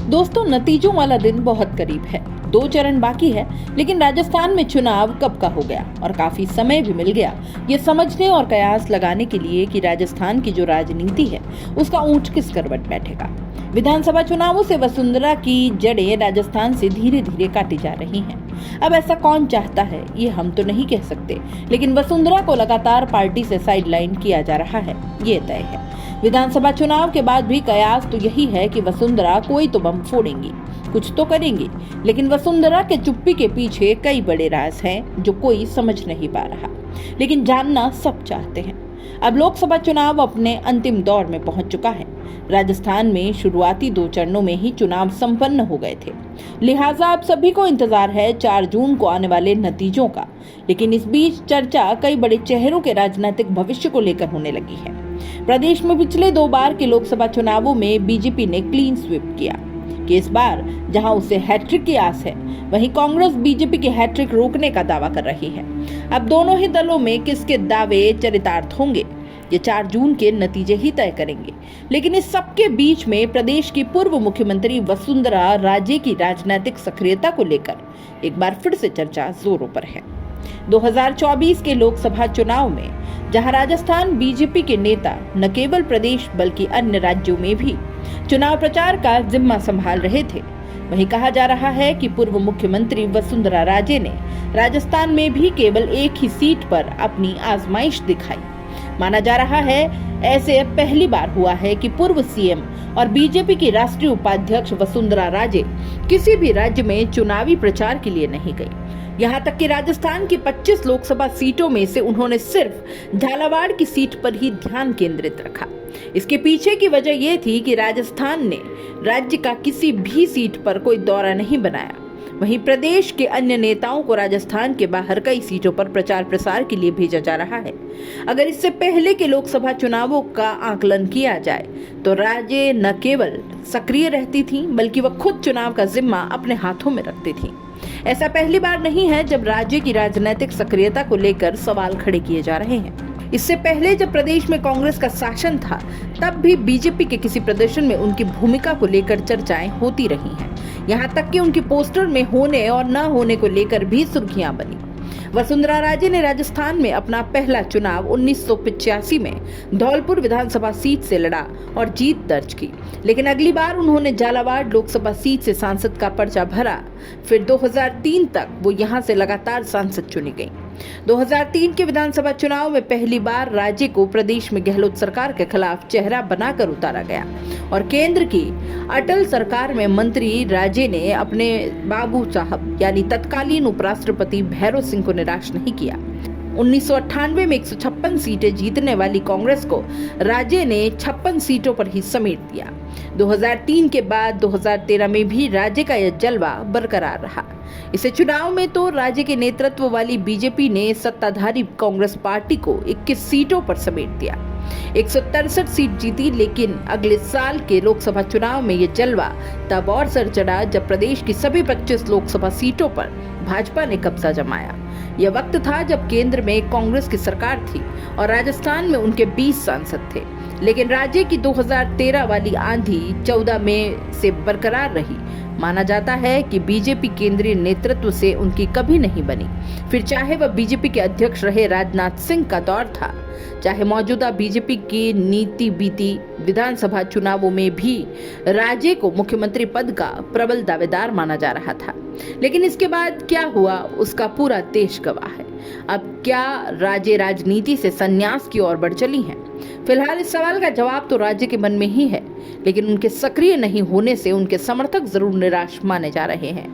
दोस्तों, नतीजों वाला दिन बहुत करीब है। 2 चरण बाकी है, लेकिन राजस्थान में चुनाव कब का हो गया और काफी समय भी मिल गया ये समझने और कयास लगाने के लिए कि राजस्थान की जो राजनीति है उसका ऊंट किस करवट बैठेगा। विधानसभा चुनावों से वसुंधरा की जड़ें राजस्थान से धीरे धीरे काटी जा रही हैं। अब ऐसा कौन चाहता है ये हम तो नहीं कह सकते, लेकिन वसुंधरा को लगातार पार्टी से साइडलाइन किया जा रहा है, ये तय है। विधानसभा चुनाव के बाद भी कयास तो यही है कि वसुंधरा कोई तो बम फोड़ेंगी, कुछ तो करेंगी, लेकिन वसुंधरा के चुप्पी के पीछे कई बड़े राज हैं जो कोई समझ नहीं पा रहा, लेकिन जानना सब चाहते हैं। अब लोकसभा चुनाव अपने अंतिम दौर में पहुंच चुका है। राजस्थान में शुरुआती 2 चरणों में ही चुनाव संपन्न हो गए थे, लिहाजा अब सभी को इंतजार है 4 जून को आने वाले नतीजों का। लेकिन इस बीच चर्चा कई बड़े चेहरों के राजनीतिक भविष्य को लेकर होने लगी है। प्रदेश में पिछले 2 बार के लोकसभा चुनावों में बीजेपी ने क्लीन स्वीप किया कि इस बार जहां उसे हैट्रिक की आस है, वहीं कांग्रेस बीजेपी की हैट्रिक रोकने का दावा कर रही है। अब दोनों ही दलों में किसके दावे चरितार्थ होंगे ये 4 जून के नतीजे ही तय करेंगे। लेकिन इस सबके बीच में प्रदेश की पूर्व मुख्यमंत्री वसुंधरा राजे की राजनीतिक सक्रियता को लेकर एक बार फिर से चर्चा जोरों पर है। 2024 के लोकसभा चुनाव में जहां राजस्थान बीजेपी के नेता न केवल प्रदेश बल्कि अन्य राज्यों में भी चुनाव प्रचार का जिम्मा संभाल रहे थे, वहीं कहा जा रहा है कि पूर्व मुख्यमंत्री वसुंधरा राजे ने राजस्थान में भी केवल एक ही सीट पर अपनी आजमाइश दिखाई। माना जा रहा है ऐसे पहली बार हुआ है कि पूर्व सीएम और बीजेपी की राष्ट्रीय उपाध्यक्ष वसुंधरा राजे किसी भी राज्य में चुनावी प्रचार के लिए नहीं गई। यहाँ तक कि राजस्थान की 25 लोकसभा सीटों में से उन्होंने सिर्फ झालावाड़ की सीट पर ही ध्यान केंद्रित रखा। इसके पीछे की वजह यह थी कि राजस्थान ने राज्य का किसी भी सीट पर कोई दौरा नहीं बनाया। वहीं प्रदेश के अन्य नेताओं को राजस्थान के बाहर कई सीटों पर प्रचार प्रसार के लिए भेजा जा रहा है। अगर इससे पहले के लोकसभा चुनावों का आकलन किया जाए तो राजे न केवल सक्रिय रहती थी बल्कि वह खुद चुनाव का जिम्मा अपने हाथों में रखती थी। ऐसा पहली बार नहीं है जब राज्य की राजनीतिक सक्रियता को लेकर सवाल खड़े किए जा रहे हैं। इससे पहले जब प्रदेश में कांग्रेस का शासन था, तब भी बीजेपी के किसी प्रदर्शन में उनकी भूमिका को लेकर चर्चाएं होती रही हैं। यहाँ तक कि उनकी पोस्टर में होने और न होने को लेकर भी सुर्खियां बनी। वसुंधरा राजे ने राजस्थान में अपना पहला चुनाव 1985 में धौलपुर विधानसभा सीट से लड़ा और जीत दर्ज की, लेकिन अगली बार उन्होंने झालावाड़ लोकसभा सीट से सांसद का पर्चा भरा। फिर 2003 तक वो यहां से लगातार सांसद चुनी गई। 2003 के विधानसभा चुनाव में पहली बार राजे को प्रदेश में गहलोत सरकार के खिलाफ चेहरा बनाकर उतारा गया और केंद्र की अटल सरकार में मंत्री राजे ने अपने बाबू साहब यानी तत्कालीन उपराष्ट्रपति भैरव सिंह को निराश नहीं किया। 1998 में 156 सीटें जीतने वाली कांग्रेस को राजे ने 56 सीटों पर ही समेट दिया। 2003 के बाद 2013 में भी राजे का यह जलवा बरकरार रहा। इसे चुनाव में तो राज्य के नेतृत्व वाली बीजेपी ने सत्ताधारी कांग्रेस पार्टी को 21 सीटों पर समेट दिया, 163 सीट जीती। लेकिन अगले साल के लोकसभा चुनाव में ये जलवा तब और सर चढ़ा जब प्रदेश की सभी 25 लोकसभा सीटों पर भाजपा ने कब्जा जमाया। यह वक्त था जब केंद्र में कांग्रेस की सरकार थी और राजस्थान में उनके 20 सांसद थे, लेकिन राज्य की 2013 वाली आंधी 14 में से बरकरार रही। माना जाता है कि बीजेपी केंद्रीय नेतृत्व से उनकी कभी नहीं बनी। फिर चाहे वह बीजेपी के अध्यक्ष रहे राजनाथ सिंह का दौर था, चाहे मौजूदा बीजेपी की नीति बीती विधानसभा चुनावों में भी राजे को मुख्यमंत्री पद का प्रबल दावेदार माना जा रहा था। लेकिन इसके बाद क्या हुआ उसका पूरा देश गवाह है। अब क्या राजे राजनीति से संन्यास की ओर बढ़ चली हैं? फिलहाल इस सवाल का जवाब तो राज्य के मन में ही है, लेकिन उनके सक्रिय नहीं होने से उनके समर्थक जरूर निराश माने जा रहे हैं।